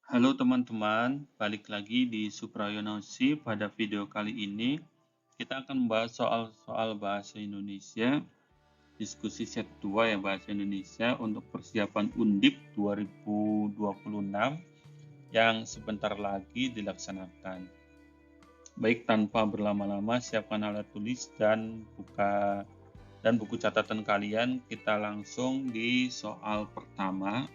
Halo teman-teman, balik lagi di Suprayonosi. Pada video kali ini kita akan membahas soal-soal bahasa Indonesia, diskusi set 2 ya bahasa Indonesia untuk persiapan Undip 2026 yang sebentar lagi dilaksanakan. Baik, tanpa berlama-lama, siapkan alat tulis dan buku catatan kalian. Kita langsung di soal pertama.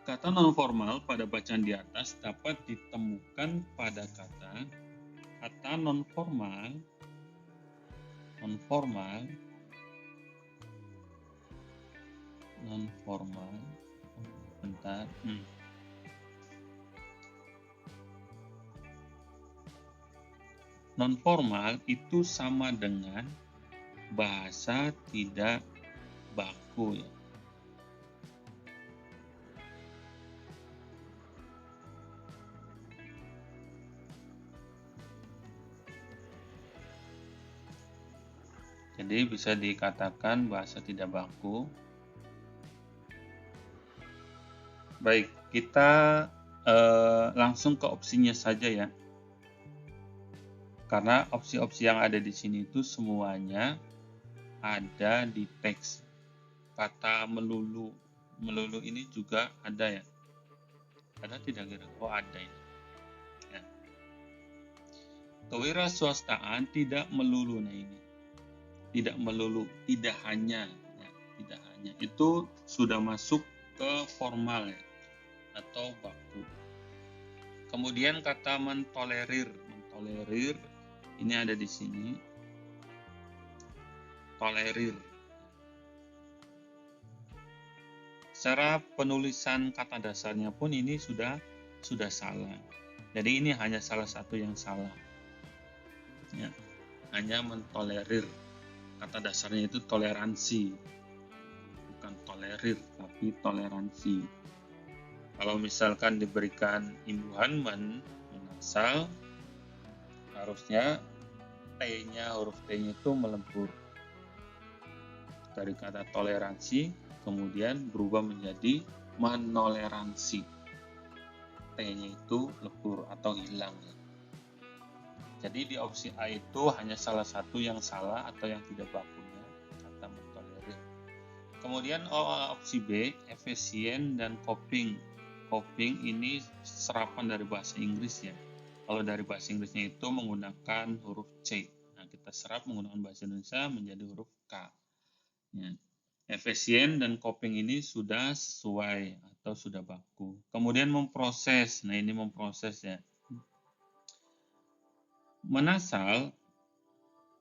Kata non-formal pada bacaan di atas dapat ditemukan pada kata non-formal, bentar. Non-formal itu sama dengan bahasa tidak baku ya. Jadi bisa dikatakan bahasa tidak baku. Baik, kita langsung ke opsinya saja ya. Karena opsi-opsi yang ada di sini itu semuanya ada di teks. Kata melulu ini juga ada ya. Ada tidak kira? Oh, ada ini. Ya. Kewirausahaan tidak melulu, nah ini. Tidak melulu, tidak hanya ya, tidak hanya. Itu sudah masuk ke formal ya, atau baku. Kemudian kata mentolerir ini ada di sini. Tolerir. Secara penulisan kata dasarnya pun ini sudah salah. Jadi ini hanya salah satu yang salah. Ya, hanya mentolerir. Kata dasarnya itu toleransi. Bukan tolerir, tapi toleransi. Kalau misalkan diberikan imbuhan menasal, harusnya huruf T-nya itu melebur. Dari kata toleransi, kemudian berubah menjadi menoleransi. T-nya itu lebur atau hilang. Jadi di opsi A itu hanya salah satu yang salah atau yang tidak bakunya, kata mentolerir. Kemudian opsi B, efisien dan coping. Coping ini serapan dari bahasa Inggris ya. Kalau dari bahasa Inggrisnya itu menggunakan huruf C. Nah, kita serap menggunakan bahasa Indonesia menjadi huruf K. Ya. Efisien dan coping ini sudah sesuai atau sudah baku. Kemudian memproses. Nah, ini memproses ya. Menasal,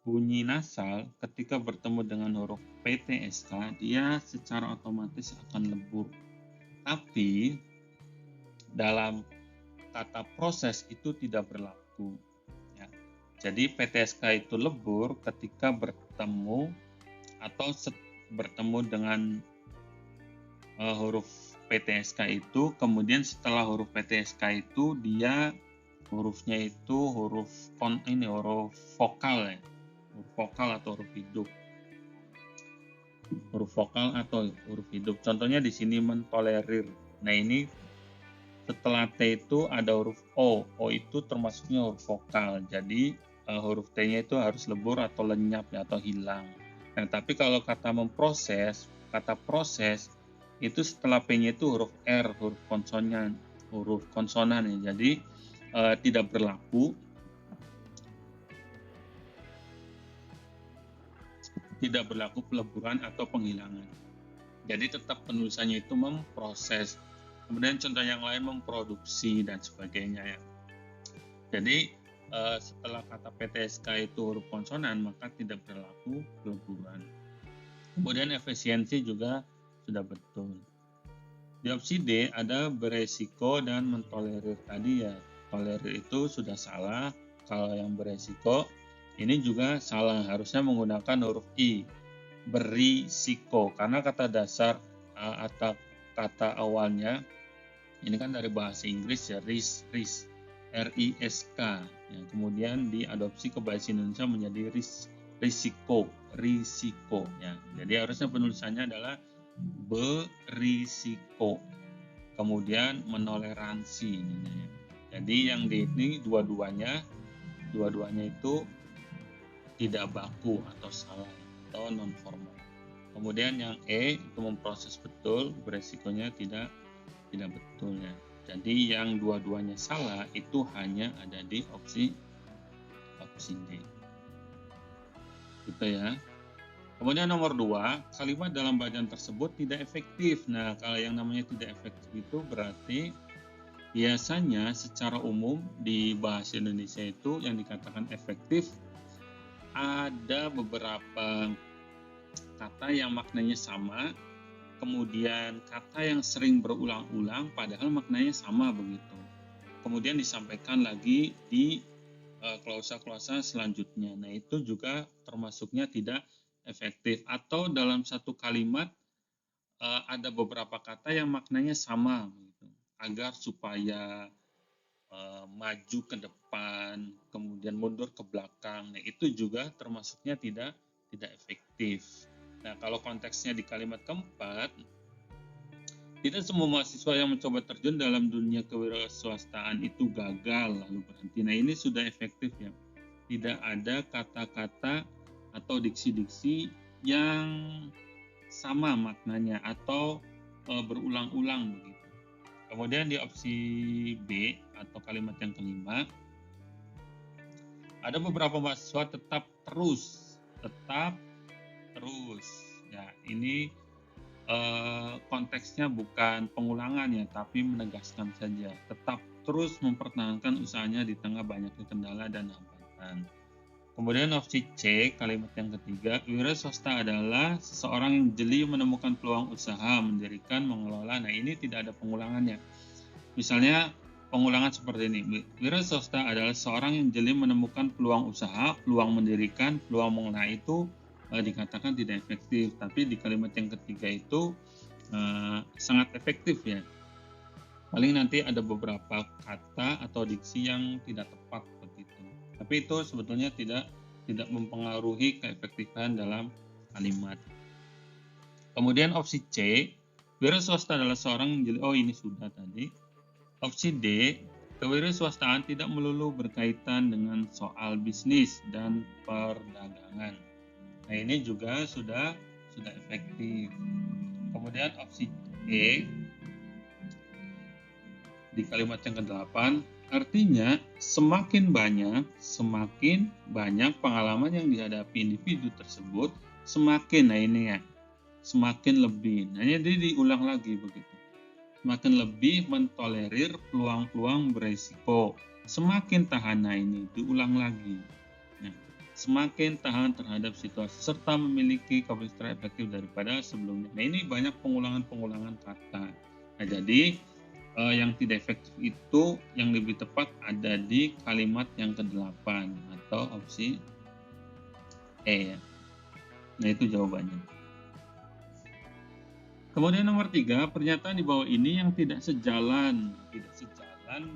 bunyi nasal ketika bertemu dengan huruf PTSK, dia secara otomatis akan lebur. Tapi dalam kata proses itu tidak berlaku. Ya. Jadi PTSK itu lebur ketika bertemu atau bertemu dengan huruf PTSK itu, kemudian setelah huruf PTSK itu dia hurufnya itu huruf vokal ya. Huruf vokal atau huruf hidup. Huruf vokal atau huruf hidup. Contohnya di sini mentolerir. Nah, ini setelah T itu ada huruf O. O itu termasuknya huruf vokal. Jadi huruf T-nya itu harus lebur atau lenyap ya, atau hilang. Nah, tapi kalau kata memproses, kata proses itu setelah P-nya itu huruf R, huruf konsonan ya. Jadi tidak berlaku. Tidak berlaku peleburan atau penghilangan. Jadi tetap penulisannya itu memproses. Kemudian contoh yang lain memproduksi dan sebagainya ya. Jadi setelah kata PTSK itu huruf konsonan, maka tidak berlaku peleburan. Kemudian efisiensi juga sudah betul. Di opsi D ada beresiko dan mentolerir. Tadi ya, tolerir itu sudah salah. Kalau yang beresiko ini juga salah, harusnya menggunakan huruf I, berisiko, karena kata dasar atau kata awalnya ini kan dari bahasa Inggris ya, risk, R-I-S-K ya, kemudian diadopsi ke bahasa Indonesia menjadi risiko ya. Jadi harusnya penulisannya adalah berisiko. kemudian menoleransi. Jadi yang D ini dua-duanya itu tidak baku atau salah atau non formal. Kemudian yang E itu memproses betul, beresikonya tidak betul ya. Jadi yang dua-duanya salah itu hanya ada di opsi D. Gitu ya. Kemudian nomor 2, kalimat dalam bacaan tersebut tidak efektif. Nah, kalau yang namanya tidak efektif itu berarti biasanya secara umum di bahasa Indonesia itu yang dikatakan efektif ada beberapa kata yang maknanya sama, kemudian kata yang sering berulang-ulang padahal maknanya sama begitu. Kemudian disampaikan lagi di klausa-klausa selanjutnya. Nah, itu juga termasuknya tidak efektif. Atau dalam satu kalimat ada beberapa kata yang maknanya sama gitu, agar supaya maju ke depan, kemudian mundur ke belakang. Nah, itu juga termasuknya tidak efektif. Nah, kalau konteksnya di kalimat keempat, tidak semua mahasiswa yang mencoba terjun dalam dunia kewirausahaan itu gagal lalu berhenti. Nah, ini sudah efektif ya. Tidak ada kata-kata atau diksi-diksi yang sama maknanya atau berulang-ulang begitu. Kemudian di opsi B atau kalimat yang kelima, ada beberapa mahasiswa tetap terus. Ya, ini konteksnya bukan pengulangan ya, tapi menegaskan saja. Tetap terus mempertahankan usahanya di tengah banyaknya kendala dan hambatan. Kemudian opsi C, kalimat yang ketiga, wira swasta adalah seseorang yang jeli menemukan peluang usaha, mendirikan, mengelola. Nah, ini tidak ada pengulangannya. Misalnya pengulangan seperti ini, wira swasta adalah seorang yang jeli menemukan peluang usaha, peluang mendirikan, peluang mengelola. Itu dikatakan tidak efektif, tapi di kalimat yang ketiga itu sangat efektif ya. Paling nanti ada beberapa kata atau diksi yang tidak tepat begitu, tapi itu sebetulnya tidak mempengaruhi keefektifan dalam kalimat. Kemudian opsi C, wira swasta adalah seorang yang jeli. Oh, ini sudah tadi. Opsi D, kewirausahaan tidak melulu berkaitan dengan soal bisnis dan perdagangan. Nah, ini juga sudah efektif. Kemudian opsi E di kalimat yang ke-8, artinya semakin banyak pengalaman yang dihadapi individu tersebut, semakin, nah ini ya, semakin lebih. Nah, jadi diulang lagi begitu. Semakin lebih mentolerir peluang-peluang beresiko. Semakin tahan, nah ini diulang lagi. Nah, semakin tahan terhadap situasi serta memiliki kapasitas efektif daripada sebelumnya. Nah, ini banyak pengulangan kata. Nah, jadi yang tidak efektif itu yang lebih tepat ada di kalimat yang ke-8 atau opsi E ya. Nah, itu jawabannya. Kemudian nomor 3, pernyataan di bawah ini yang tidak sejalan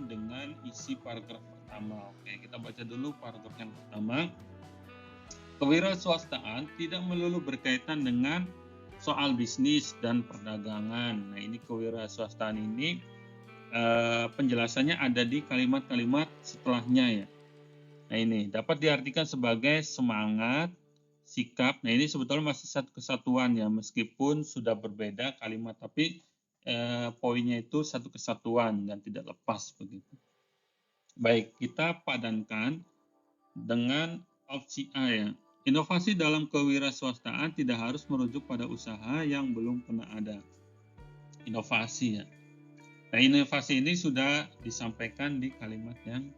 dengan isi paragraf pertama. Oke, kita baca dulu paragraf yang pertama. Kewirausahaan tidak melulu berkaitan dengan soal bisnis dan perdagangan. Nah, ini kewirausahaan ini penjelasannya ada di kalimat-kalimat setelahnya ya. Nah, ini dapat diartikan sebagai semangat, sikap. Nah, ini sebetulnya masih satu kesatuan ya, meskipun sudah berbeda kalimat, tapi poinnya itu satu kesatuan dan tidak lepas begitu. Baik, kita padankan dengan opsi A ya. Inovasi dalam kewirausahaan tidak harus merujuk pada usaha yang belum pernah ada. Inovasi ya. Nah, inovasi ini sudah disampaikan di kalimat yang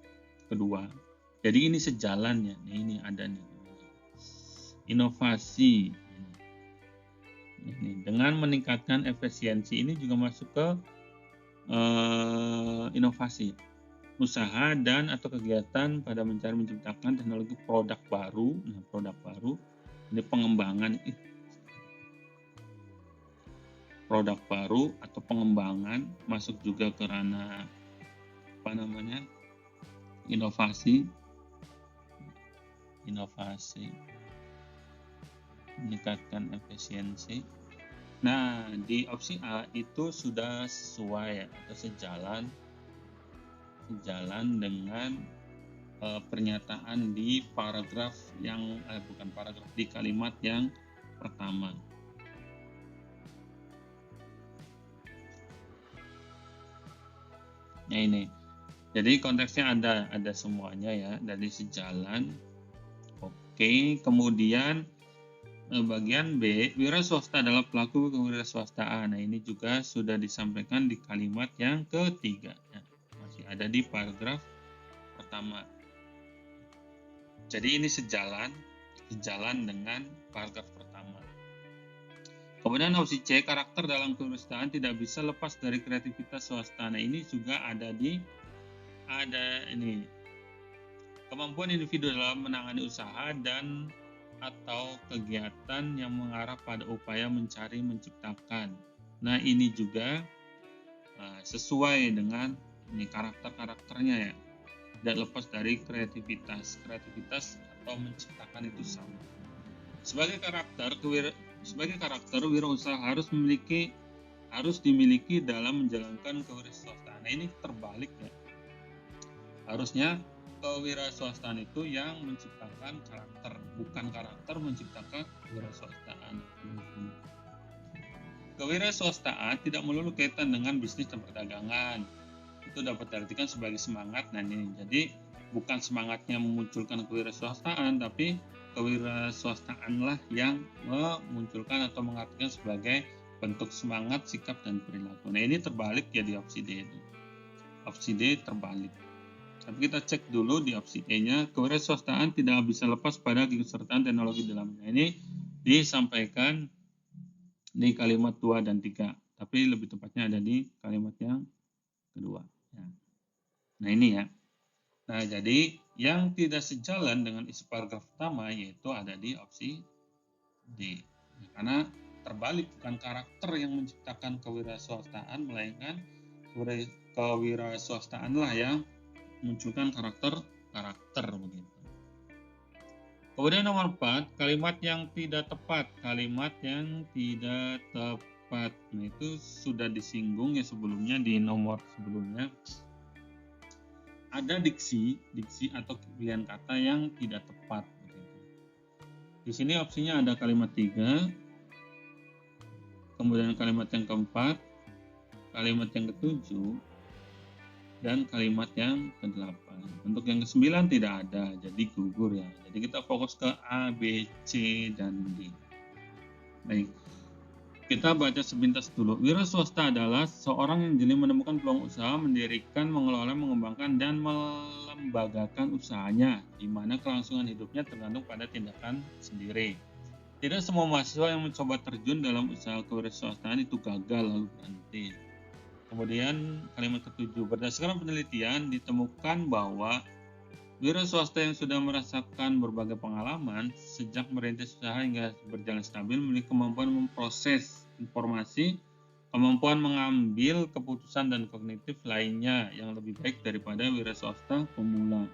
kedua. Jadi ini sejalan ya. Nah, ini ada nih. Inovasi. Ini dengan meningkatkan efisiensi ini juga masuk ke inovasi. Usaha dan atau kegiatan pada mencari menciptakan teknologi produk baru. Nah, produk baru ini pengembangan produk baru atau pengembangan masuk juga ke ranah inovasi meningkatkan efisiensi. Nah, di opsi A itu sudah sesuai atau sejalan dengan pernyataan di paragraf yang bukan paragraf, di kalimat yang pertama. Nah ini, jadi konteksnya ada semuanya ya, dari sejalan. Oke, kemudian bagian B, wira swasta adalah pelaku kewirausahaan. Nah ini juga sudah disampaikan di kalimat yang ketiga, ya. Masih ada di paragraf pertama. Jadi ini sejalan dengan paragraf pertama. Kemudian opsi C, karakter dalam kewirausahaan tidak bisa lepas dari kreativitas swasta. Nah ini juga ada ini, kemampuan individu dalam menangani usaha dan atau kegiatan yang mengarah pada upaya mencari, menciptakan. Nah ini juga sesuai dengan ini karakternya ya, tidak lepas dari kreativitas atau menciptakan itu sama. Sebagai karakter wirausaha harus dimiliki dalam menjalankan kewirausahaan. Nah ini terbalik ya, harusnya kewirausahaan itu yang menciptakan karakter, bukan karakter menciptakan kewirausahaan. Kewirausahaan tidak melulu kaitan dengan bisnis dan perdagangan. Itu dapat diartikan sebagai semangat. Nah ini, jadi bukan semangatnya memunculkan kewirausahaan, tapi kewirausahaanlah yang memunculkan atau mengartikan sebagai bentuk semangat, sikap, dan perilaku. Nah ini terbalik ya di opsi D itu. Opsi D terbalik. Tapi kita cek dulu di opsi E-nya, kewirausahaan tidak bisa lepas pada keikutsertaan teknologi dalamnya. Ini disampaikan di kalimat 2 dan 3, tapi lebih tepatnya ada di kalimat yang kedua. Nah ini ya. Nah jadi yang tidak sejalan dengan isi paragraf pertama yaitu ada di opsi D. Karena terbalik, bukan karakter yang menciptakan kewirausahaan, melainkan kewirausahaanlah yang munculkan karakter begitu. Kemudian nomor 4, kalimat yang tidak tepat. Nah itu sudah disinggung ya sebelumnya, di nomor sebelumnya. Ada diksi atau pilihan kata yang tidak tepat. Di sini opsinya ada kalimat 3, kemudian kalimat yang keempat, kalimat yang ketujuh, dan kalimat yang ke-8. Untuk yang ke-9 tidak ada, jadi gugur ya. Jadi kita fokus ke A, B, C, dan D. Baik, kita baca sepintas dulu. Wira swasta adalah seorang yang jeli menemukan peluang usaha, mendirikan, mengelola, mengembangkan, dan melembagakan usahanya, di mana kelangsungan hidupnya tergantung pada tindakan sendiri. Tidak semua mahasiswa yang mencoba terjun dalam usaha kewirausahaan itu gagal lalu berhenti. Kemudian kalimat ke-7, berdasarkan penelitian ditemukan bahwa wira swasta yang sudah merasakan berbagai pengalaman sejak merintis usaha hingga berjalan stabil memiliki kemampuan memproses informasi, kemampuan mengambil keputusan, dan kognitif lainnya yang lebih baik daripada wira swasta pemula.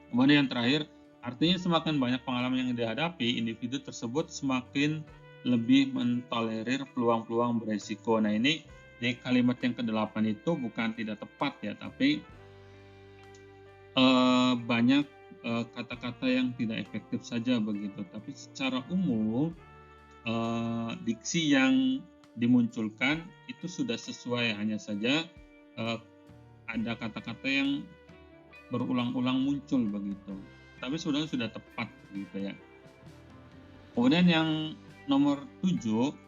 Kemudian yang terakhir, artinya semakin banyak pengalaman yang dihadapi, individu tersebut semakin lebih mentolerir peluang-peluang beresiko. Nah ini di kalimat yang ke-8 itu bukan tidak tepat ya, tapi banyak kata-kata yang tidak efektif saja begitu. Tapi secara umum diksi yang dimunculkan itu sudah sesuai, hanya saja ada kata-kata yang berulang-ulang muncul begitu. Tapi sebenarnya sudah tepat begitu ya. Kemudian yang nomor 7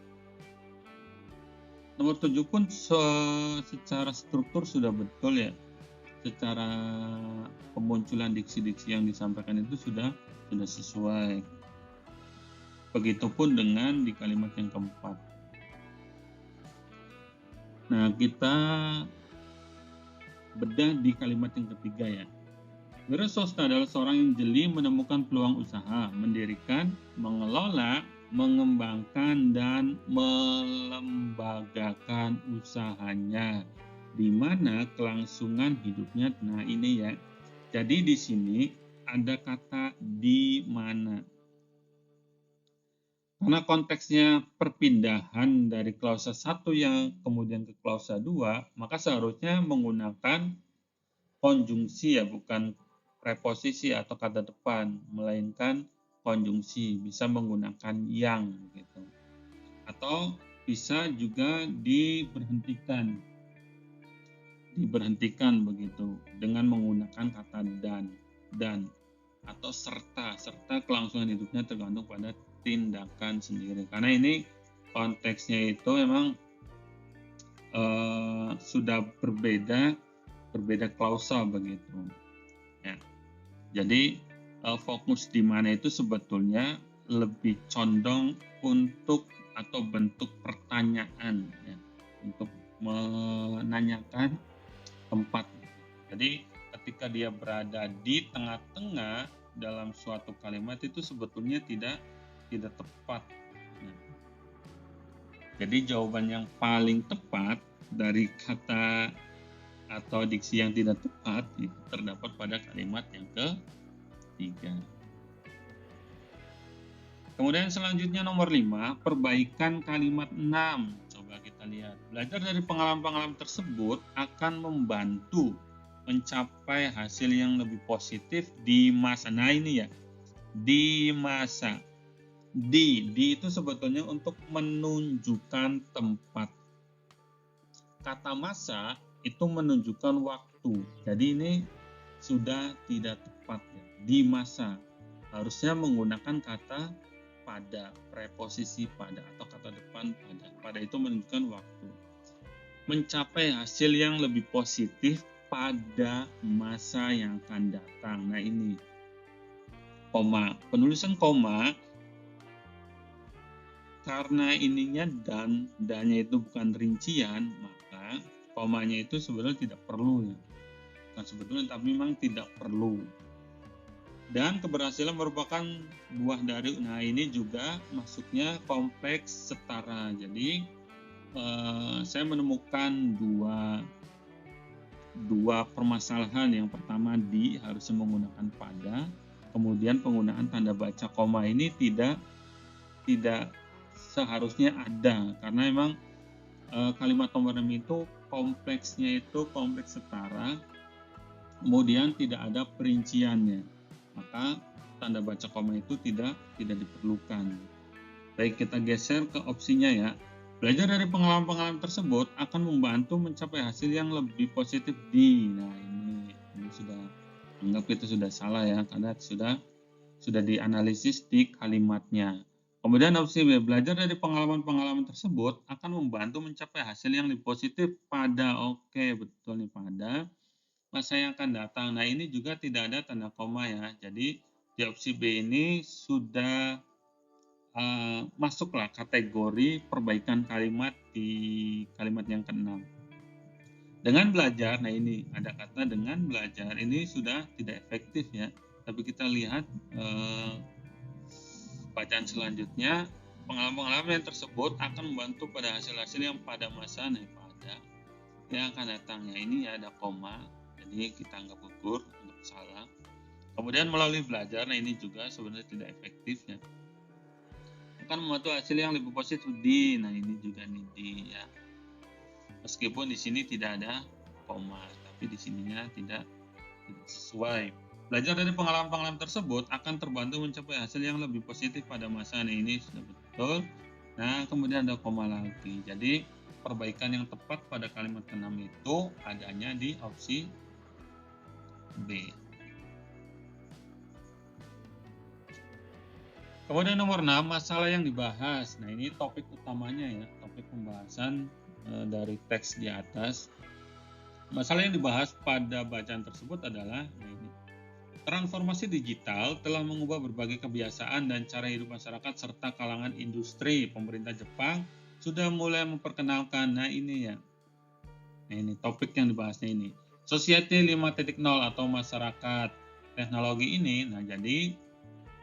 pun secara struktur sudah betul ya. Secara pemunculan diksi-diksi yang disampaikan itu sudah sesuai. Begitupun dengan di kalimat yang keempat. Nah, kita bedah di kalimat yang ketiga ya. Wira swasta adalah seorang yang jeli menemukan peluang usaha, mendirikan, mengelola, mengembangkan, dan melembagakan usahanya, di mana kelangsungan hidupnya. Nah ini ya, jadi di sini ada kata di mana. Karena konteksnya perpindahan dari klausa 1 yang kemudian ke klausa 2, maka seharusnya menggunakan konjungsi ya, bukan preposisi atau kata depan, melainkan konjungsi, bisa menggunakan yang gitu. Atau bisa juga diberhentikan begitu dengan menggunakan kata dan atau serta kelangsungan hidupnya tergantung pada tindakan sendiri, karena ini konteksnya itu memang sudah berbeda klausa begitu ya. Jadi fokus di mana itu sebetulnya lebih condong untuk atau bentuk pertanyaan ya, untuk menanyakan tempat. Jadi ketika dia berada di tengah-tengah dalam suatu kalimat itu sebetulnya tidak tepat. Nah, jadi jawaban yang paling tepat dari kata atau diksi yang tidak tepat itu terdapat pada kalimat yang ketiga. Kemudian selanjutnya nomor 5, perbaikan kalimat 6. Coba kita lihat. Belajar dari pengalaman-pengalaman tersebut akan membantu mencapai hasil yang lebih positif di masa. Nah ini ya, di masa. Di itu sebetulnya untuk menunjukkan tempat. Kata masa itu menunjukkan waktu. Jadi ini sudah tidak tepat ya. Di masa harusnya menggunakan kata pada, preposisi pada atau kata depan pada. Pada itu menunjukkan waktu. Mencapai hasil yang lebih positif pada masa yang akan datang. Nah ini koma, penulisan koma karena ininya dannya itu bukan rincian, maka komanya itu sebenarnya tidak perlu ya. Bukan sebetulnya, tapi memang tidak perlu. Dan keberhasilan merupakan buah dari, nah ini juga masuknya kompleks setara. Jadi saya menemukan dua permasalahan. Yang pertama, di harusnya menggunakan pada, kemudian penggunaan tanda baca koma ini tidak seharusnya ada, karena memang kalimat nomor 6 itu kompleksnya itu kompleks setara, kemudian tidak ada perinciannya, maka tanda baca koma itu tidak diperlukan. Baik, kita geser ke opsinya ya. Belajar dari pengalaman-pengalaman tersebut akan membantu mencapai hasil yang lebih positif di. Nah ini sudah anggap itu sudah salah ya, karena sudah dianalisis di kalimatnya. Kemudian opsi B, belajar dari pengalaman-pengalaman tersebut akan membantu mencapai hasil yang lebih positif pada. Oke, betul nih, pada masa yang akan datang. Nah ini juga tidak ada tanda koma ya. Jadi di opsi B ini sudah masuklah kategori perbaikan kalimat di kalimat yang ke-6. Dengan belajar, nah ini ada kata dengan belajar, ini sudah tidak efektif ya. Tapi kita lihat bacaan selanjutnya, pengalaman-pengalaman yang tersebut akan membantu pada hasil-hasil yang pada masa pada yang akan datangnya. Ini ada koma, jadi kita anggap gugur, anggap salah. Kemudian melalui belajar, nah ini juga sebenarnya tidak efektif ya. Akan membantu hasil yang lebih positif di, nah ini juga nih di ya. Meskipun di sini tidak ada koma, tapi di sininya tidak sesuai. Belajar dari pengalaman-pengalaman tersebut akan terbantu mencapai hasil yang lebih positif pada masa ini sudah betul. Nah, kemudian ada koma lagi. Jadi, perbaikan yang tepat pada kalimat ke-6 itu adanya di opsi B. Kemudian nomor 6, masalah yang dibahas. Nah, ini topik utamanya ya, topik pembahasan dari teks di atas. Masalah yang dibahas pada bacaan tersebut adalah ini. Transformasi digital telah mengubah berbagai kebiasaan dan cara hidup masyarakat serta kalangan industri. Pemerintah Jepang sudah mulai memperkenalkan, nah ini ya. Nah, ini topik yang dibahasnya ini. Society 5.0 atau masyarakat teknologi ini. Nah, jadi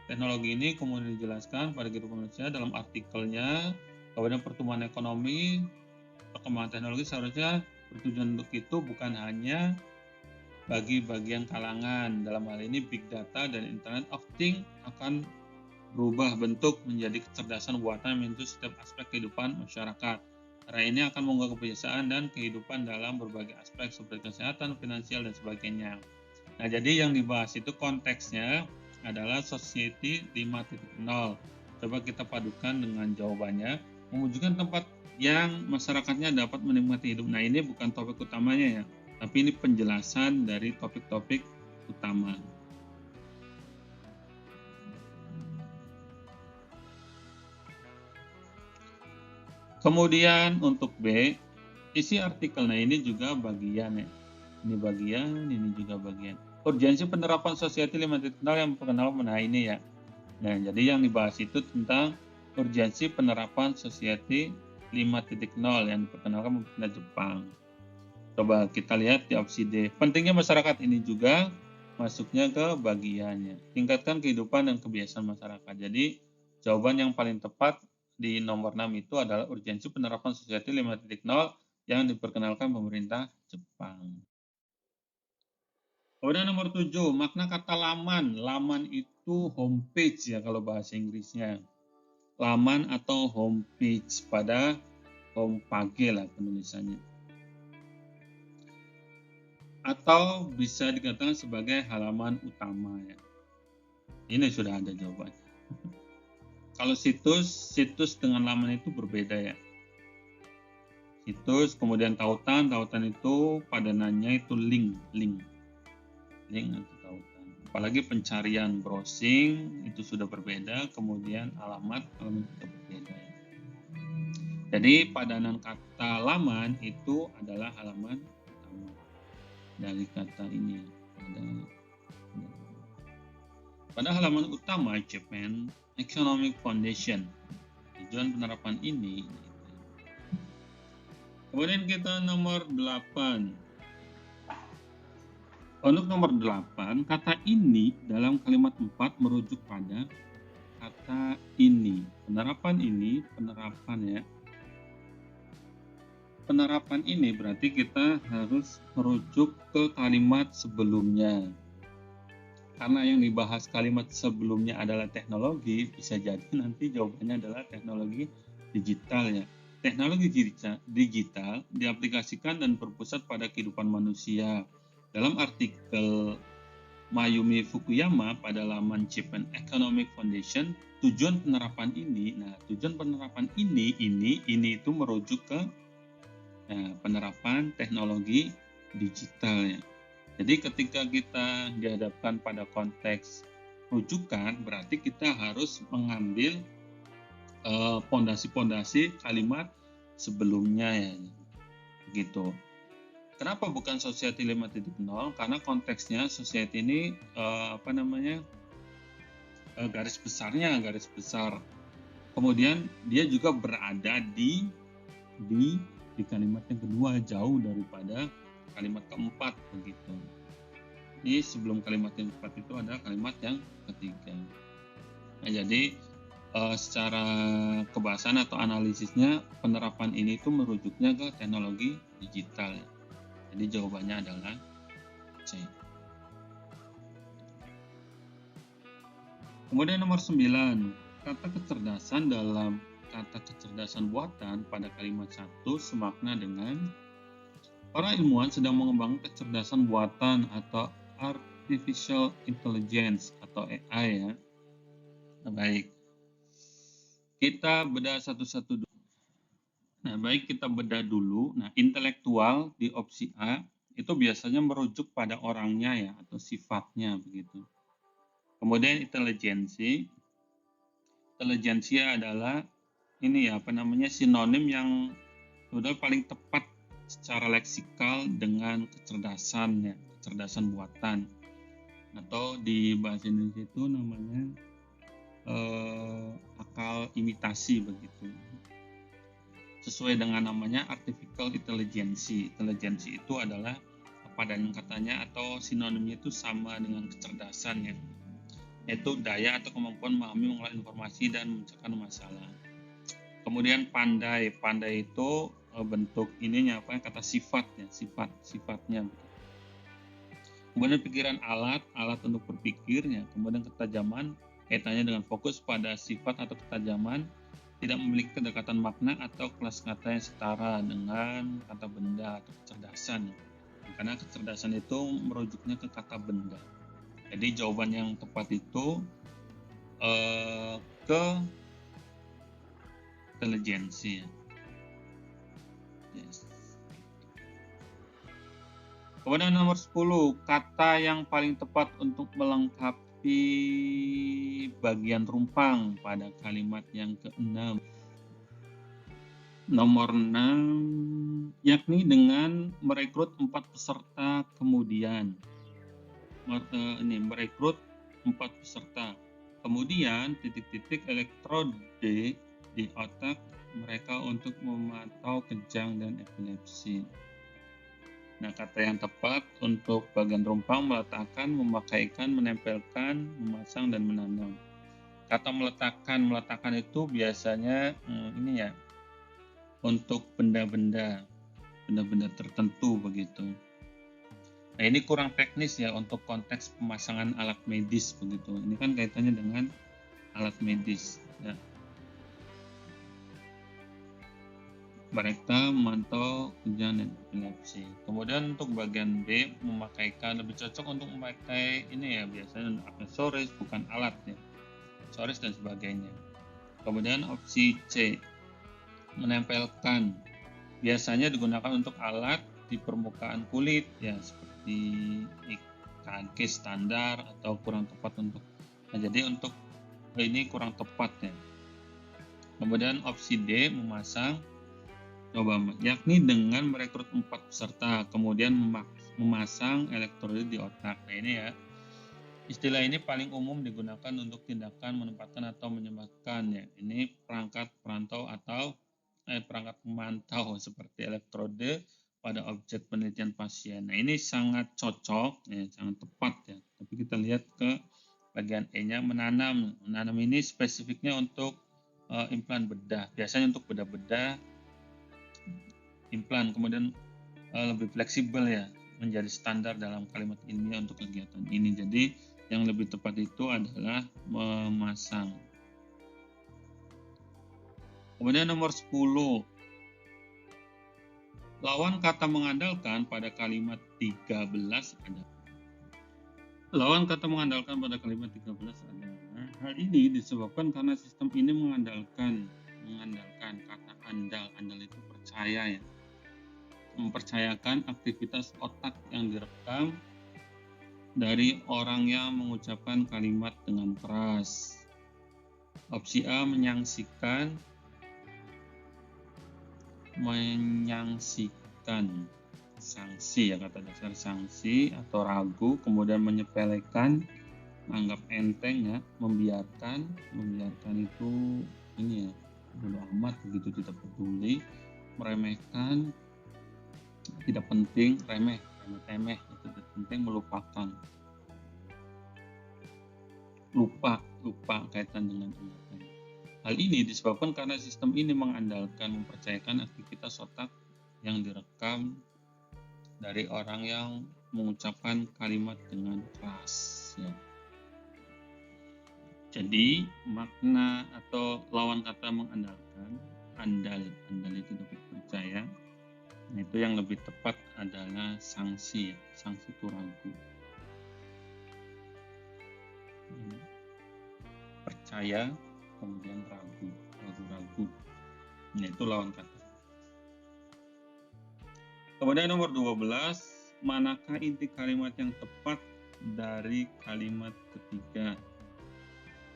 teknologi ini kemudian dijelaskan pada kehidupan manusia dalam artikelnya. Kemudian pertumbuhan ekonomi, perkembangan teknologi seharusnya bertujuan untuk itu bukan hanya bagi bagian kalangan. Dalam hal ini Big Data dan Internet of Things akan berubah bentuk menjadi kecerdasan buatan menyentuh setiap aspek kehidupan masyarakat. Cara ini akan mengubah kebiasaan dan kehidupan dalam berbagai aspek seperti kesehatan, finansial, dan sebagainya. Nah, jadi yang dibahas itu konteksnya adalah Society 5.0. Coba kita padukan dengan jawabannya, mewujudkan tempat yang masyarakatnya dapat menikmati hidup. Nah, ini bukan topik utamanya ya, tapi ini penjelasan dari topik-topik utama. Kemudian untuk B, isi artikel. Nah, ini juga bagian ya. Ini bagian, ini juga bagian. Urgensi penerapan Society 5.0 yang memperkenalkan. Nah, ini ya. Nah, jadi yang dibahas itu tentang urgensi penerapan Society 5.0 yang diperkenalkan pemerintah Jepang. Coba kita lihat di opsi D. Pentingnya masyarakat, ini juga masuknya ke bagiannya. Tingkatkan kehidupan dan kebiasaan masyarakat. Jadi jawaban yang paling tepat di nomor 6 itu adalah urgensi penerapan Society 5.0 yang diperkenalkan pemerintah Jepang. Kemudian nomor 7, makna kata laman. Laman itu homepage ya kalau bahasa Inggrisnya. Laman atau homepage, pada homepage lah penulisannya. Atau bisa dikatakan sebagai halaman utama ya. Ini sudah ada jawabannya. Kalau situs dengan laman itu berbeda ya. Situs, kemudian tautan itu padanannya itu link atau tautan. Apalagi pencarian browsing itu sudah berbeda, kemudian alamat juga berbeda. Jadi padanan kata laman itu adalah halaman utama dari kata ini. Pada halaman utama Japan Economic Foundation, tujuan penerapan ini. Kemudian kita nomor 8. Untuk nomor 8, kata ini dalam kalimat 4 merujuk pada kata ini. Penerapan ya. Penerapan ini berarti kita harus merujuk ke kalimat sebelumnya. Karena yang dibahas kalimat sebelumnya adalah teknologi, bisa jadi nanti jawabannya adalah teknologi digital ya. Teknologi digital diaplikasikan dan berpusat pada kehidupan manusia. Dalam artikel Mayumi Fukuyama pada laman Japan Economic Foundation, tujuan penerapan ini itu merujuk ke penerapan teknologi digital ya. Jadi ketika kita dihadapkan pada konteks rujukan, berarti kita harus mengambil pondasi-pondasi kalimat sebelumnya ya. Begitu. Kenapa bukan Society 5.0? Karena konteksnya Society ini garis besar. Kemudian dia juga berada di kalimat yang kedua, jauh daripada kalimat keempat begitu. Jadi sebelum kalimat yang keempat itu ada kalimat yang ketiga. Nah, jadi secara kebahasan atau analisisnya penerapan ini itu merujuknya ke teknologi digital. Jadi jawabannya adalah C. Kemudian nomor 9, kata kecerdasan dalam kata kecerdasan buatan pada kalimat 1 semakna dengan para ilmuwan sedang mengembangkan kecerdasan buatan atau artificial intelligence atau AI ya. Nah, baik. Kita bedah satu-satu dulu. Kita bedah dulu. Nah, intelektual di opsi A itu biasanya merujuk pada orangnya ya atau sifatnya begitu. Kemudian intelijensia adalah sinonim yang sudah paling tepat secara leksikal dengan kecerdasan buatan, atau di bahasa Indonesia itu namanya akal imitasi begitu. Sesuai dengan namanya artificial intelligence. Intelligence itu adalah padanan katanya atau sinonimnya itu sama dengan kecerdasan ya. Yaitu daya atau kemampuan memahami, mengolah informasi dan memecahkan masalah. Kemudian pandai itu bentuk ininya kata sifatnya. Kemudian pikiran alat untuk berpikirnya. Kemudian ketajaman kaitannya dengan fokus pada sifat atau ketajaman, tidak memiliki kedekatan makna atau kelas kata yang setara dengan kata benda atau kecerdasan. Karena kecerdasan itu merujuknya ke kata benda. Jadi jawaban yang tepat itu ke intelijensi. Yes. Kemudian nomor 10, kata yang paling tepat untuk melengkapi bagian rumpang pada kalimat yang ke-6. Nomor 6, yakni dengan merekrut 4 peserta kemudian. Merekrut 4 peserta. Kemudian titik-titik elektrode di otak mereka untuk memantau kejang dan epilepsi. Nah, kata yang tepat untuk bagian rumpang meletakkan, memakaikan, menempelkan, memasang, dan menanam. Kata meletakkan itu biasanya ini ya, untuk benda-benda tertentu begitu. Nah, ini kurang teknis ya untuk konteks pemasangan alat medis begitu. Ini kan kaitannya dengan alat medis. Ya. Mereka memantau kejang dan epilepsi. Kemudian untuk bagian B, memakaikan, lebih cocok untuk memakai ini ya, biasanya aksesoris bukan alat ya, aksesoris dan sebagainya. Kemudian opsi C, menempelkan, biasanya digunakan untuk alat di permukaan kulit ya, seperti IKG standar atau kurang tepat untuk. Nah, jadi untuk ini kurang tepat ya. Kemudian opsi D, memasang, yakni dengan merekrut 4 peserta, kemudian memasang elektrode di otak. Nah, ini ya, istilah ini paling umum digunakan untuk tindakan menempatkan atau menyembahkan ya. Ini perangkat perantau atau perangkat pemantau seperti elektrode pada objek penelitian pasien. Nah, ini sangat cocok ya, sangat tepat ya. Tapi kita lihat ke bagian E-nya, menanam. Menanam ini spesifiknya untuk implan bedah. Biasanya untuk bedah-bedah implan, kemudian lebih fleksibel ya, menjadi standar dalam kalimat ilmiah untuk kegiatan ini. Jadi yang lebih tepat itu adalah memasang. Kemudian nomor 10, lawan kata mengandalkan pada kalimat 13 adalah. Lawan kata mengandalkan pada kalimat 13 adalah, hal ini disebabkan karena sistem ini mengandalkan kata andal itu percaya ya, mempercayakan aktivitas otak yang direkam dari orang yang mengucapkan kalimat dengan keras. Opsi A, menyaksikan sanksi ya, kata dasar sanksi atau ragu, kemudian menyepelekan, menganggap enteng ya, membiarkan itu ini ya, bodo amat begitu, tidak peduli, meremehkan, tidak penting, remeh itu tidak penting, melupakan, lupa kaitan dengan ingatan. Hal ini disebabkan karena sistem ini mengandalkan, mempercayakan aktivitas otak yang direkam dari orang yang mengucapkan kalimat dengan keras ya. Jadi makna atau lawan kata mengandalkan, andal itu dapat percaya. Nah, itu yang lebih tepat adalah sanksi ya. Sanksi itu ragu. Percaya, kemudian ragu. Nah, itu lawan kata. Kemudian nomor 12, manakah inti kalimat yang tepat dari kalimat ketiga?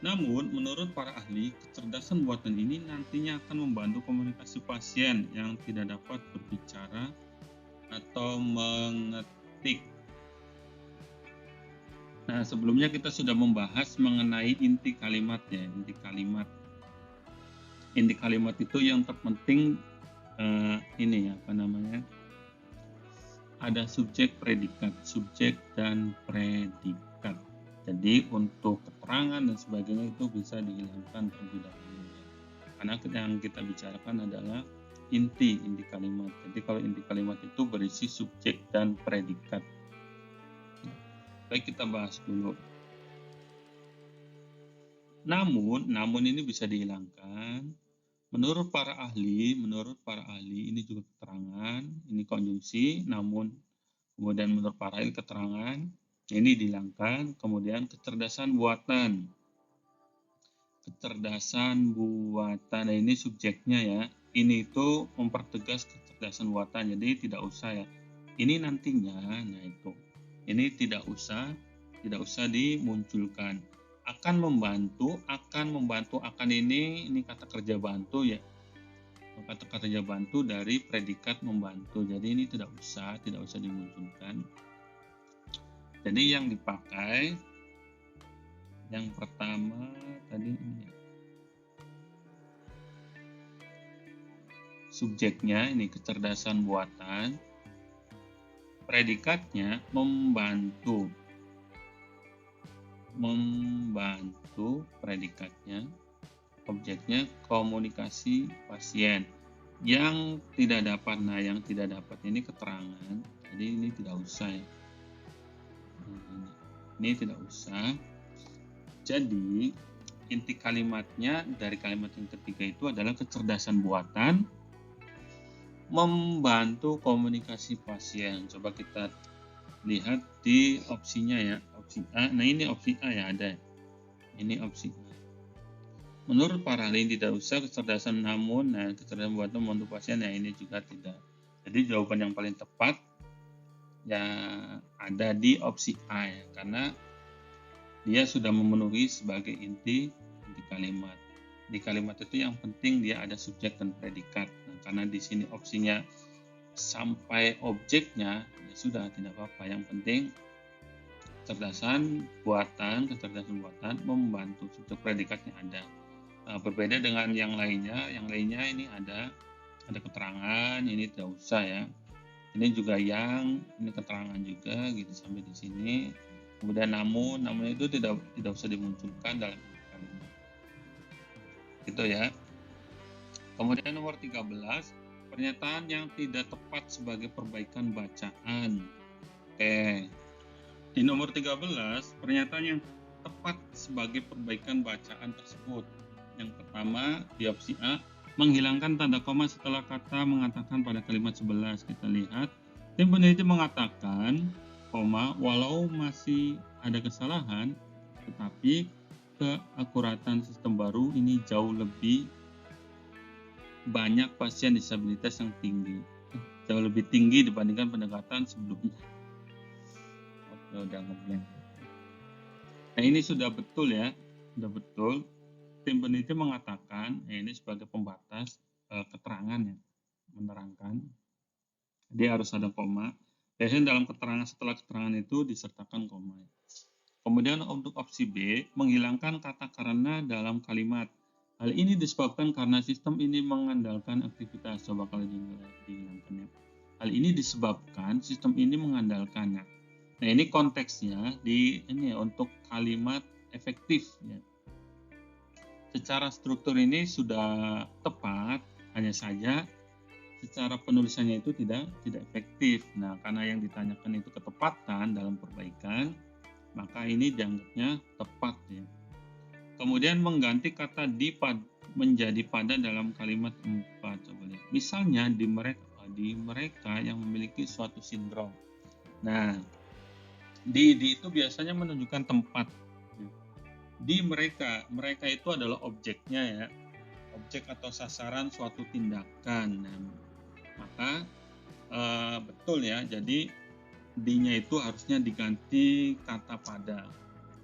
Namun, menurut para ahli, kecerdasan buatan ini nantinya akan membantu komunikasi pasien yang tidak dapat berbicara atau mengetik. Nah, sebelumnya kita sudah membahas mengenai inti kalimat ya, Inti kalimat itu yang terpenting ini ya, ada subjek dan predikat. Jadi untuk keterangan dan sebagainya itu bisa dihilangkan terlebih dahulu. Karena yang kita bicarakan adalah inti kalimat. Jadi kalau inti kalimat itu berisi subjek dan predikat. Baik, kita bahas dulu. Namun ini bisa dihilangkan. Menurut para ahli ini juga keterangan, ini konjungsi, namun kemudian menurut para ahli keterangan, ini dihilangkan. Kemudian kecerdasan buatan. Kecerdasan buatan, nah ini subjeknya ya. Ini itu mempertegas kecerdasan buatan, jadi tidak usah ya. Ini nantinya, nah itu. Ini tidak usah dimunculkan. Akan membantu, akan ini kata kerja bantu ya. Kata kerja bantu dari predikat membantu. Jadi ini tidak usah dimunculkan. Jadi yang dipakai yang pertama tadi ini ya. Subjeknya ini kecerdasan buatan. Predikatnya membantu predikatnya. Objeknya komunikasi pasien. Yang tidak dapat, yang tidak dapat ini keterangan. Jadi ini tidak usah ya. Ini tidak usah. Jadi inti kalimatnya dari kalimat yang ketiga itu adalah kecerdasan buatan membantu komunikasi pasien. Coba kita lihat di opsinya ya, opsi A. Nah ini opsi A ya ada. Ini opsi A. Menurut para ahli tidak usah kecerdasan, namun kecerdasan buatan membantu pasien, ini juga tidak. Jadi jawaban yang paling tepat ya ada di opsi A ya, karena dia sudah memenuhi sebagai inti kalimat. Di kalimat itu yang penting dia ada subjek dan predikat. Karena di sini opsinya sampai objeknya, ya sudah tidak apa-apa. Yang penting kecerdasan buatan membantu, subjek predikatnya ada. Berbeda dengan yang lainnya ini ada keterangan, ini tidak usah ya. Ini juga ini keterangan juga gitu sampai di sini. Kemudian namun itu tidak usah dimunculkan dalam kalimat. Gitu ya. Kemudian nomor 13, pernyataan yang tidak tepat sebagai perbaikan bacaan. Oke. Di nomor 13, pernyataan yang tepat sebagai perbaikan bacaan tersebut. Yang pertama di opsi A, menghilangkan tanda koma setelah kata mengatakan pada kalimat 11. Kita lihat, tim peneliti mengatakan, walau masih ada kesalahan, tetapi keakuratan sistem baru ini jauh lebih banyak pasien disabilitas yang tinggi. Jauh lebih tinggi dibandingkan pendekatan sebelumnya. Oke, udah ngeblank. Nah ini sudah betul ya, sudah betul. Tim peneliti mengatakan, ini sebagai pembatas keterangan ya, menerangkan. Dia harus ada koma. Biasanya dalam keterangan setelah keterangan itu disertakan koma. Kemudian untuk opsi B, menghilangkan kata karena dalam kalimat. Hal ini disebabkan karena sistem ini mengandalkan aktivitas. Coba kalau dihilangkan ya. Hal ini disebabkan sistem ini mengandalkannya. Nah ini konteksnya ini untuk kalimat efektif ya. Secara struktur ini sudah tepat, hanya saja secara penulisannya itu tidak efektif. Nah, karena yang ditanyakan itu ketepatan dalam perbaikan, maka ini dianggapnya tepat ya. Kemudian mengganti kata di menjadi pada dalam kalimat 4. Coba lihat. Misalnya di mereka yang memiliki suatu sindrom. Nah, di itu biasanya menunjukkan tempat. Di mereka itu adalah objeknya ya. Objek atau sasaran suatu tindakan. Nah, maka betul ya, jadi di-nya itu harusnya diganti kata pada,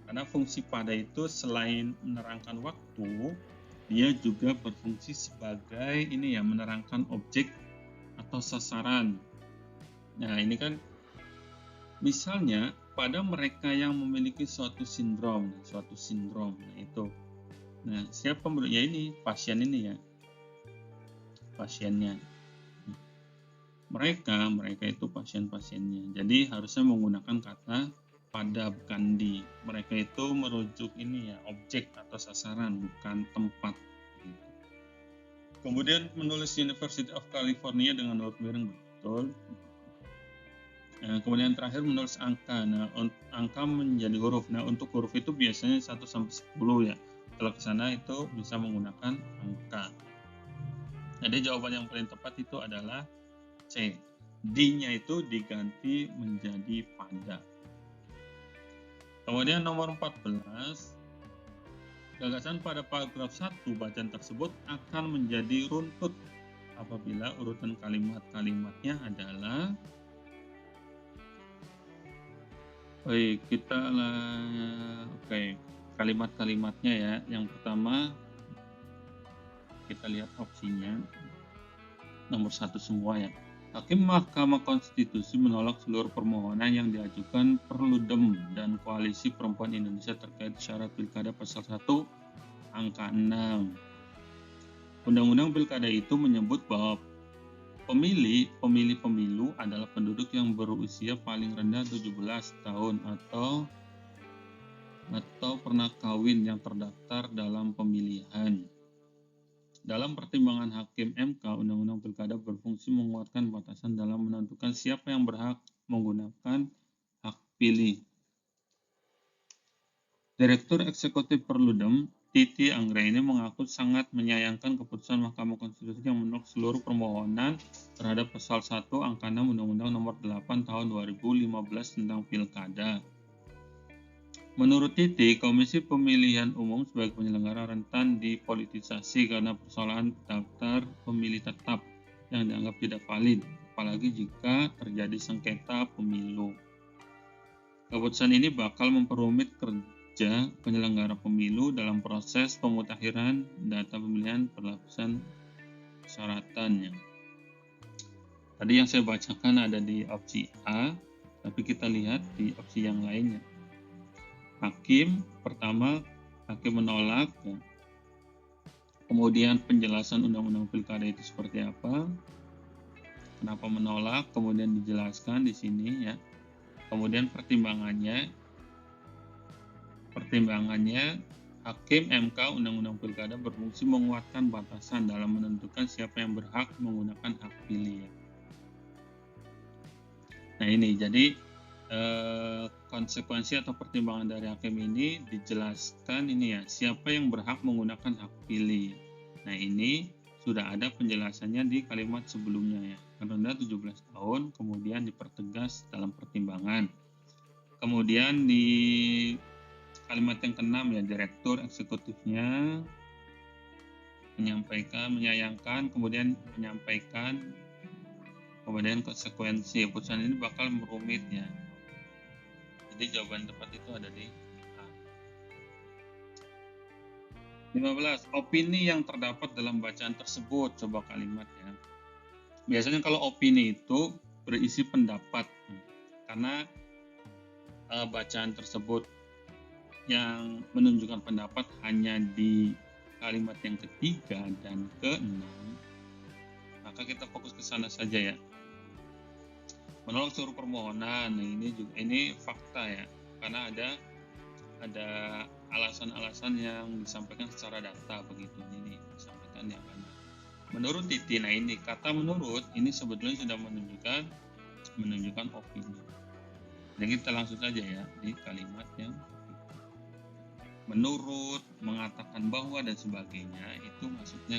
karena fungsi pada itu selain menerangkan waktu, dia juga berfungsi sebagai ini ya, menerangkan objek atau sasaran. Nah ini kan misalnya pada mereka yang memiliki suatu sindrom, nah itu. Nah siapa ya, ini pasien ini ya, pasiennya. Mereka itu pasien-pasiennya. Jadi harusnya menggunakan kata pada, bukan di. Mereka itu merujuk ini ya, objek atau sasaran, bukan tempat. Gitu. Kemudian menulis University of California dengan huruf miring, betul. Nah, kemudian terakhir menulis angka. Nah, angka menjadi huruf. Nah, untuk huruf itu biasanya 1 sampai 10 ya. Kalau ke sana itu bisa menggunakan angka. Jadi jawaban yang paling tepat itu adalah C. D-nya itu diganti menjadi pada. Kemudian nomor 14, gagasan pada paragraf 1 bacaan tersebut akan menjadi runtut apabila urutan kalimat-kalimatnya adalah kalimat-kalimatnya ya. Yang pertama kita lihat opsinya nomor 1 semua ya. Hakim Mahkamah Konstitusi menolak seluruh permohonan yang diajukan Perludem dan Koalisi Perempuan Indonesia terkait syarat pilkada pasal 1 angka 6. Undang-undang pilkada itu menyebut bahwa pemilih pemilu adalah penduduk yang berusia paling rendah 17 tahun atau pernah kawin yang terdaftar dalam pemilihan. Dalam pertimbangan Hakim MK, Undang-Undang Pilkada berfungsi menguatkan batasan dalam menentukan siapa yang berhak menggunakan hak pilih. Direktur Eksekutif Perludem, Titi Anggraini mengaku sangat menyayangkan keputusan Mahkamah Konstitusi yang menolak seluruh permohonan terhadap pasal 1 angka 6 Undang-Undang Nomor 8 Tahun 2015 tentang Pilkada. Menurut Titi, Komisi Pemilihan Umum sebagai penyelenggara rentan dipolitisasi karena persoalan daftar pemilih tetap yang dianggap tidak valid, apalagi jika terjadi sengketa pemilu. Keputusan ini bakal memperumit kerja penyelenggara pemilu dalam proses pemutakhiran data pemilihan berlapisan persyaratannya. Tadi yang saya bacakan ada di opsi A, tapi kita lihat di opsi yang lainnya. Hakim menolak ya. Kemudian penjelasan undang-undang pilkada itu seperti apa, kenapa menolak, kemudian dijelaskan di sini ya. Kemudian pertimbangannya Hakim MK Undang-Undang Pilkada berfungsi menguatkan batasan dalam menentukan siapa yang berhak menggunakan hak pilih ya. Nah ini jadi konsekuensi atau pertimbangan dari hakim ini dijelaskan ini ya, siapa yang berhak menggunakan hak pilih. Nah ini sudah ada penjelasannya di kalimat sebelumnya ya, rendah 17 tahun, kemudian dipertegas dalam pertimbangan. Kemudian di kalimat yang ke-6 ya, direktur eksekutifnya menyayangkan, kemudian menyampaikan, kemudian konsekuensi putusan ini bakal merumit ya. Jadi jawaban tepat itu ada di A. 15. Opini yang terdapat dalam bacaan tersebut. Coba kalimat ya. Biasanya kalau opini itu berisi pendapat. Karena bacaan tersebut yang menunjukkan pendapat hanya di kalimat yang ketiga dan ke-6. Maka kita fokus ke sana saja ya. Menolak seluruh permohonan. Nah, ini fakta ya, karena ada alasan-alasan yang disampaikan secara data begitu. Ini disampaikan yang mana. Menurut Titi, nah ini kata menurut ini sebetulnya sudah menunjukkan opini. Jadi kita langsung saja ya di kalimat yang menurut, mengatakan bahwa dan sebagainya itu maksudnya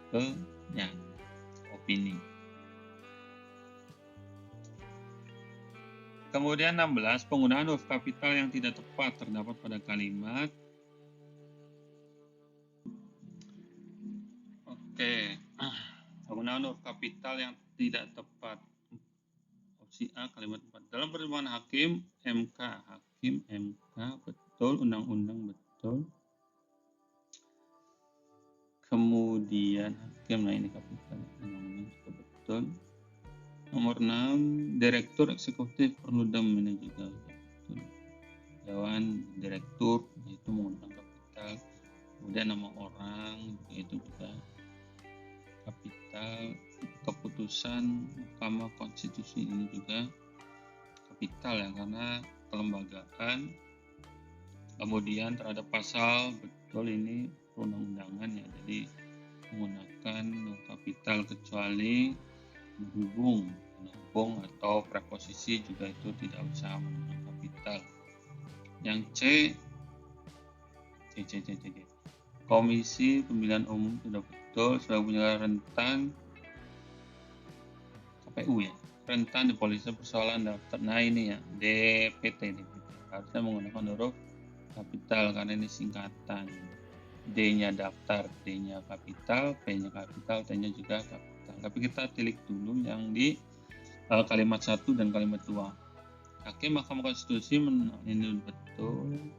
ke ya opini. Kemudian 16, penggunaan huruf kapital yang tidak tepat terdapat pada kalimat. Oke, penggunaan huruf kapital yang tidak tepat. Opsi A, kalimat 4. Dalam pertimbangan Hakim MK betul, undang-undang betul. Kemudian Hakim, nah ini kapital, undang-undang juga betul. Nomor 6, Direktur Eksekutif Perludem ini juga betul. Dewan Direktur itu menggunakan kapital. Kemudian nama orang itu juga kapital. Keputusan Mahkamah Konstitusi ini juga kapital ya, karena kelembagaan. Kemudian terhadap pasal betul ini perundang-undangan ya, jadi menggunakan kapital kecuali menghubung atau preposisi juga itu tidak usah menggunakan kapital. Yang C, Komisi Pemilihan Umum sudah betul, sudah punya rentan KPU ya, rentan di polisi persoalan daftar. Nah ini ya, DPT harusnya menggunakan huruf kapital karena ini singkatan. D-nya daftar, D-nya kapital, P-nya kapital, T-nya juga kapital. Tapi kita tilik dulu yang di kalimat 1 dan kalimat 2. Hakim Mahkamah Konstitusi ini betul.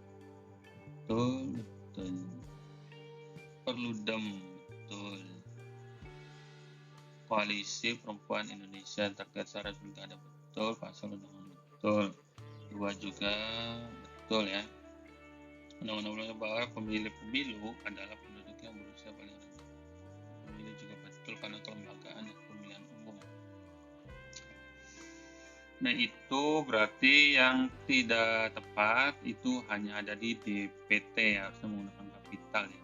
Perludem betul. Koalisi Perempuan Indonesia terkait syarat pilkada betul, pasal undang-undang betul. 2 juga betul ya. Undang-undang bahwa pemilu adalah penduduk yang berusia paling rendah. Pemilu juga betul karena kelembagaan pemilihan umum. Nah itu berarti yang tidak tepat itu hanya ada di DPT ya, harusnya menggunakan kapital ya.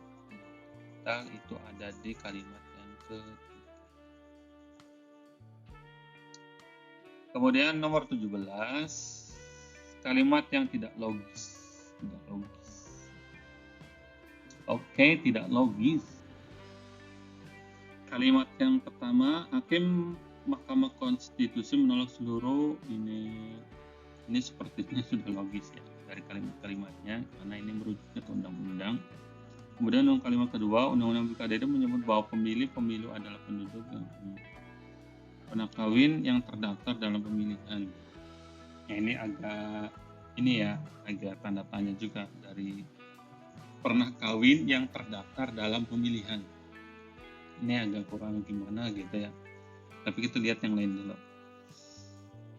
Kapital itu ada di kalimat yang ketiga. Kemudian nomor 17, kalimat yang tidak logis. Oke, tidak logis. Kalimat yang pertama, Hakim Mahkamah Konstitusi menolak seluruh ini sepertinya sudah logis ya dari kalimat-kalimatnya karena ini merujuknya ke undang-undang. Kemudian untuk kalimat kedua, Undang-Undang Pilkada menyebut bahwa pemilu adalah penduduk yang pernah kawin yang terdaftar dalam pemilihan. Nah, ini agak tanda tanya juga dari pernah kawin yang terdaftar dalam pemilihan. Ini agak kurang gimana gitu ya. Tapi kita lihat yang lain dulu.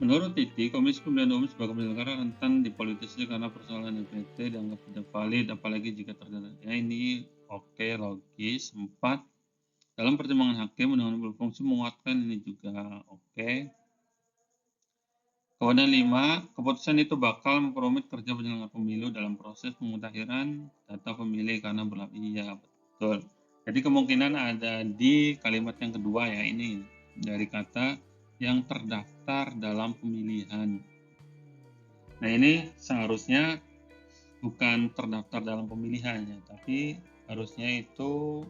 Menurut Titi, Komisi Pemilihan Umum sebagai penyelenggara rentan dipolitisasi karena persoalan DPT dianggap tidak valid, apalagi jika terjadi. Ya ini oke, logis. 4. Dalam pertimbangan hakim, undang-undang berfungsi menguatkan ini juga oke. Kemudian 5, keputusan itu bakal memperumit kerja penyelenggara pemilu dalam proses pemutahiran data pemilih karena berlaku. Iya, betul. Jadi kemungkinan ada di kalimat yang kedua ya, ini dari kata yang terdaftar dalam pemilihan. Nah ini seharusnya bukan terdaftar dalam pemilihan ya, tapi harusnya itu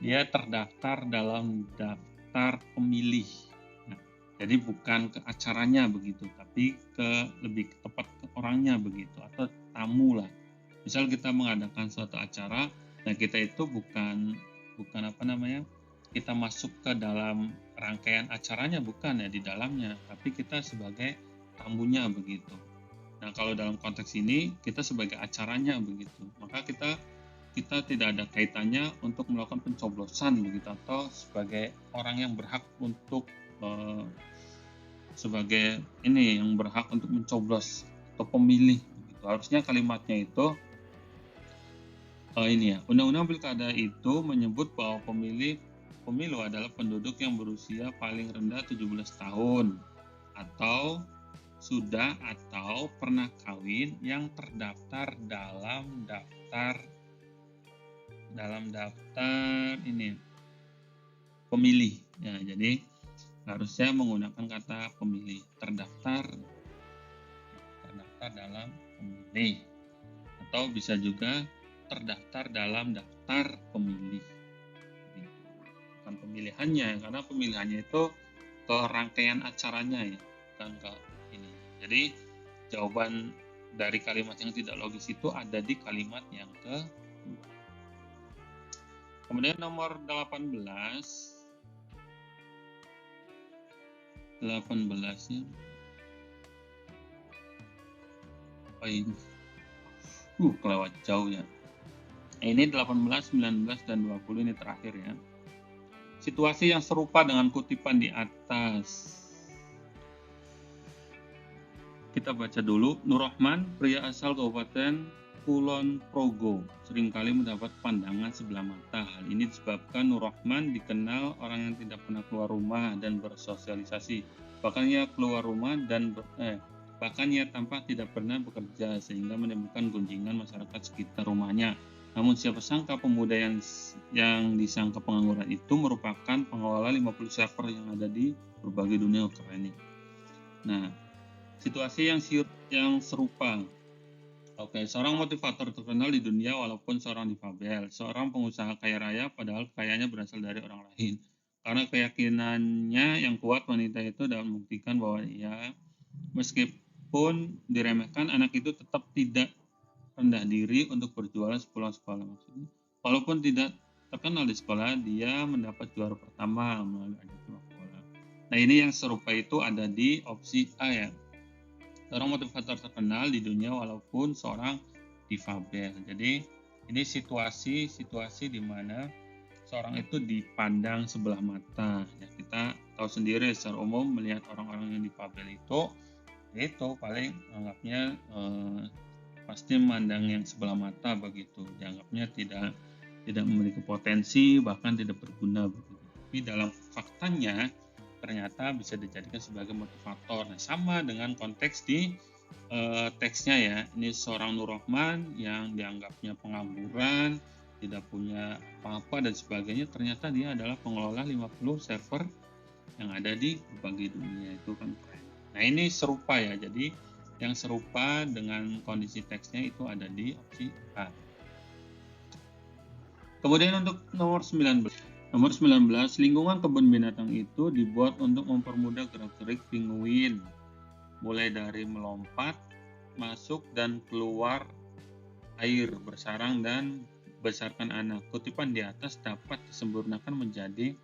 dia terdaftar dalam daftar pemilih. Jadi bukan ke acaranya begitu, tapi lebih tepat ke orangnya begitu, atau tamu lah. Misal kita mengadakan suatu acara, nah kita itu bukan kita masuk ke dalam rangkaian acaranya, bukan ya di dalamnya, tapi kita sebagai tamunya begitu. Nah kalau dalam konteks ini kita sebagai acaranya begitu, maka kita tidak ada kaitannya untuk melakukan pencoblosan begitu, atau sebagai orang yang berhak untuk sebagai yang berhak untuk mencoblos atau pemilih gitu. Harusnya kalimatnya itu Undang-Undang Pilkada itu menyebut bahwa pemilu adalah penduduk yang berusia paling rendah 17 tahun atau sudah atau pernah kawin yang terdaftar dalam daftar pemilih ya. Jadi harusnya menggunakan kata pemilih, terdaftar dalam pemilih, atau bisa juga terdaftar dalam daftar pemilih. Bukan pemilihannya, karena pemilihannya itu ke rangkaian acaranya ya, bukan ke ini. Jadi jawaban dari kalimat yang tidak logis itu ada di kalimat yang kedua. Kemudian nomor 18 nya ini kelewat jauh ya. Ini 18, 19 dan 20 ini terakhir ya. Situasi yang serupa dengan kutipan di atas. Kita baca dulu. Nur Rahman, pria asal Kabupaten Kulon Progo, seringkali mendapat pandangan sebelah mata. Hal ini disebabkan Nur Rahman dikenal orang yang tidak pernah keluar rumah dan bersosialisasi. Bahkan ia keluar rumah bahkan ia tampak tidak pernah bekerja, sehingga menimbulkan gunjingan masyarakat sekitar rumahnya. Namun siapa sangka pemuda yang disangka pengangguran itu merupakan pengelola 50 server yang ada di berbagai dunia. Keren nih. Nah, situasi yang serupa. Oke, seorang motivator terkenal di dunia walaupun seorang difabel, seorang pengusaha kaya raya padahal kayanya berasal dari orang lain. Karena keyakinannya yang kuat, wanita itu dapat membuktikan bahwa ia meskipun diremehkan, anak itu tetap tidak rendah diri untuk berjualan sepulang sekolah. Maksudnya, walaupun tidak terkenal di sekolah, dia mendapat juara pertama melalui ajang sekolah. Nah, ini yang serupa itu ada di opsi A ya. Seorang motivator terkenal di dunia walaupun seorang difabel. Jadi ini situasi di mana seorang itu dipandang sebelah mata. Ya, kita tahu sendiri secara umum melihat orang-orang yang difabel itu paling anggapnya pasti memandang yang sebelah mata begitu. Dianggapnya tidak memiliki potensi, bahkan tidak berguna begitu. Tapi dalam faktanya ternyata bisa dijadikan sebagai motivator. Nah, sama dengan konteks di teksnya ya. Ini seorang Nur Rahman yang dianggapnya pengangguran, tidak punya apa-apa dan sebagainya. Ternyata dia adalah pengelola 50 server yang ada di berbagai dunia. Itu kan keren. Nah, ini serupa ya. Jadi yang serupa dengan kondisi teksnya itu ada di opsi A. Kemudian untuk nomor 19. Nomor 19, lingkungan kebun binatang itu dibuat untuk mempermudah gerak-gerik pinguin, mulai dari melompat, masuk dan keluar air, bersarang dan besarkan anak. Kutipan di atas dapat disempurnakan menjadi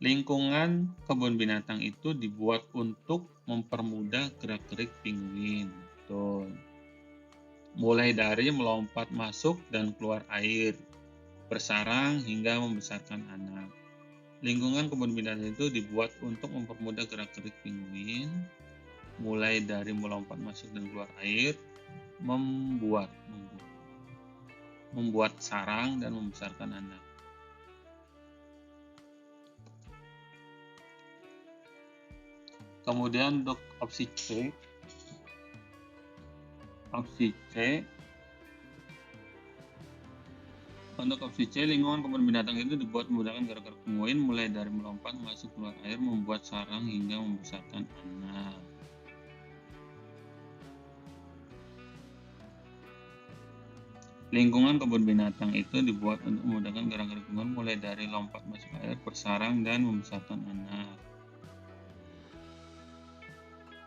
lingkungan kebun binatang itu dibuat untuk mempermudah gerak-gerik pinguin. Tuh. Mulai dari melompat masuk dan keluar air, bersarang hingga membesarkan anak. Lingkungan kebun binatang itu dibuat untuk mempermudah gerak-gerik pinguin, mulai dari melompat masuk dan keluar air, membuat sarang dan membesarkan anak. Kemudian untuk opsi C, untuk opsi C, lingkungan kebun binatang itu dibuat memudahkan gerak-gerik pinguin, mulai dari melompat, masuk, keluar air, membuat sarang hingga membesarkan anak. Lingkungan kebun binatang itu dibuat untuk memudahkan gerak-gerik pinguin, mulai dari lompat, masuk air, bersarang dan membesarkan anak.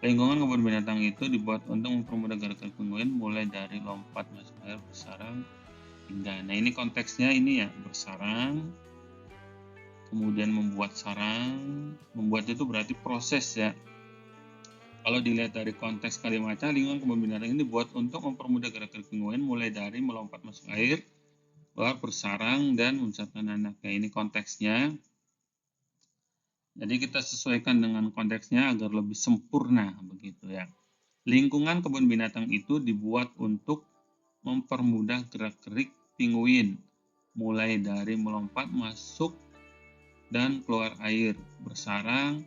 Lingkungan kebun binatang itu dibuat untuk mempermudah gerak-gerik pinguin, mulai dari lompat, masuk air, bersarang hingga. Nah, ini konteksnya ini ya, bersarang, kemudian membuat sarang. Membuat itu berarti proses ya. Kalau dilihat dari konteks kalimatnya, lingkungan kebun binatang ini dibuat untuk mempermudah gerak-gerik pinguin, mulai dari melompat masuk air, keluar, bersarang dan membesarkan anak. Nah, ini konteksnya. Jadi kita sesuaikan dengan konteksnya agar lebih sempurna begitu ya. Lingkungan kebun binatang itu dibuat untuk mempermudah gerak-gerik pinguin, mulai dari melompat, masuk, dan keluar air, bersarang,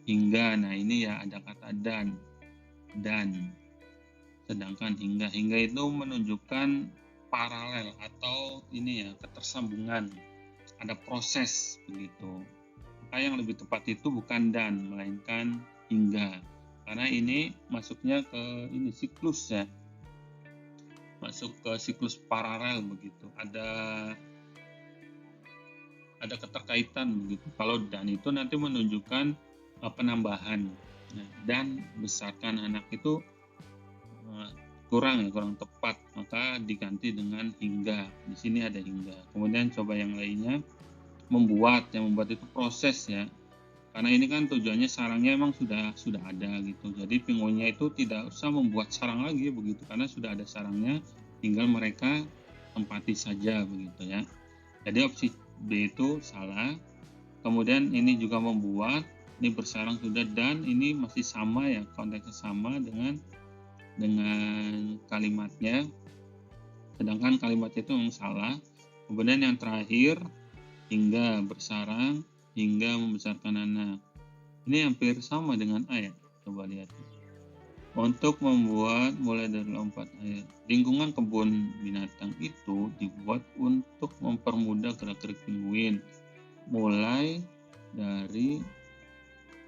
hingga. Nah, ini ya ada kata dan. Sedangkan hingga itu menunjukkan paralel atau ini ya ketersambungan. Ada proses begitu. Maka yang lebih tepat itu bukan dan, melainkan hingga. Karena ini masuknya ke ini siklus ya. Masuk ke siklus paralel begitu. Ada keterkaitan begitu. Kalau dan itu nanti menunjukkan penambahan. Nah, dan besarkan anak itu kurang tepat, maka diganti dengan hingga. Di sini ada hingga. Kemudian coba yang lainnya, membuat. Yang membuat itu proses ya. Karena ini kan tujuannya sarangnya emang sudah ada gitu. Jadi pinguinnya itu tidak usah membuat sarang lagi begitu, karena sudah ada sarangnya, tinggal mereka tempati saja begitu ya. Jadi opsi B itu salah. Kemudian ini juga membuat, ini bersarang sudah, dan ini masih sama ya, konteksnya sama dengan kalimatnya. Sedangkan kalimatnya itu memang salah. Kemudian yang terakhir, hingga bersarang hingga membesarkan anak. Ini hampir sama dengan A ya. Coba lihat. Untuk membuat mulai dari lompat air. Lingkungan kebun binatang itu dibuat untuk mempermudah gerak-gerik pinguin. Mulai dari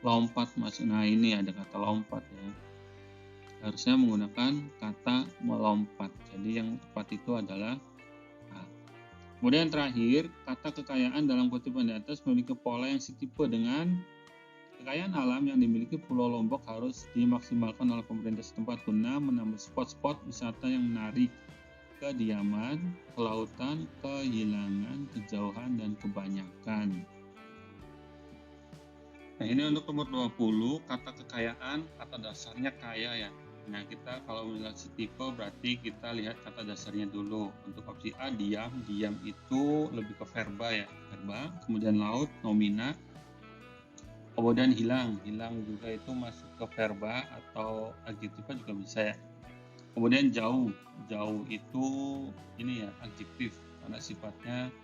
lompat masuk. Nah, ini ada kata lompat ya. harusnya menggunakan kata melompat. Jadi yang tepat itu adalah A. Kemudian terakhir, kata kekayaan dalam kutipan di atas memiliki pola yang setipe dengan kekayaan alam yang dimiliki Pulau Lombok harus dimaksimalkan oleh pemerintah setempat guna menambah spot-spot wisata yang menarik, kediaman, kelautan, kehilangan, kejauhan, dan kebanyakan. Nah, ini untuk nomor 20, kata kekayaan, kata dasarnya kaya ya. Nah, kita kalau melihat setipe berarti kita lihat kata dasarnya dulu. Untuk opsi A, diam. Diam itu lebih ke verba ya, verba. Kemudian laut, nomina. Kemudian hilang. Hilang juga itu masuk ke verba atau adjektifnya juga bisa ya. Kemudian jauh. Jauh itu ini ya, adjektif karena sifatnya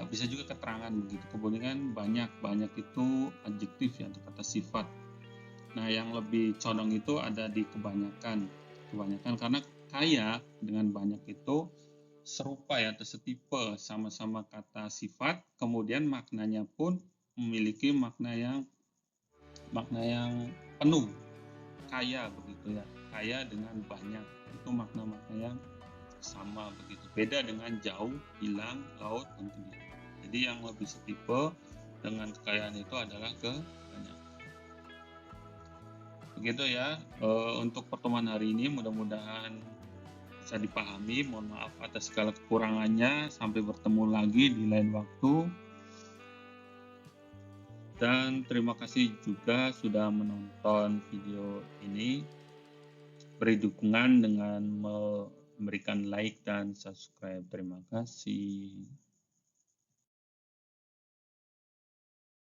bisa juga keterangan begitu. Kemudian banyak itu adjektif ya untuk kata sifat. Nah, yang lebih condong itu ada di kebanyakan karena kaya dengan banyak itu serupa ya atau setipe, sama-sama kata sifat, kemudian maknanya pun memiliki makna yang penuh, kaya begitu ya. Kaya dengan banyak itu makna-makna yang sama begitu. Beda dengan jauh, hilang, laut, dan kediaman. Jadi yang lebih setipe dengan kekayaan itu adalah kebanyakan. Begitu ya untuk pertemuan hari ini, mudah-mudahan bisa dipahami. Mohon maaf atas segala kekurangannya. Sampai bertemu lagi di lain waktu. Dan terima kasih juga sudah menonton video ini. Beri dukungan dengan memberikan like dan subscribe. Terima kasih.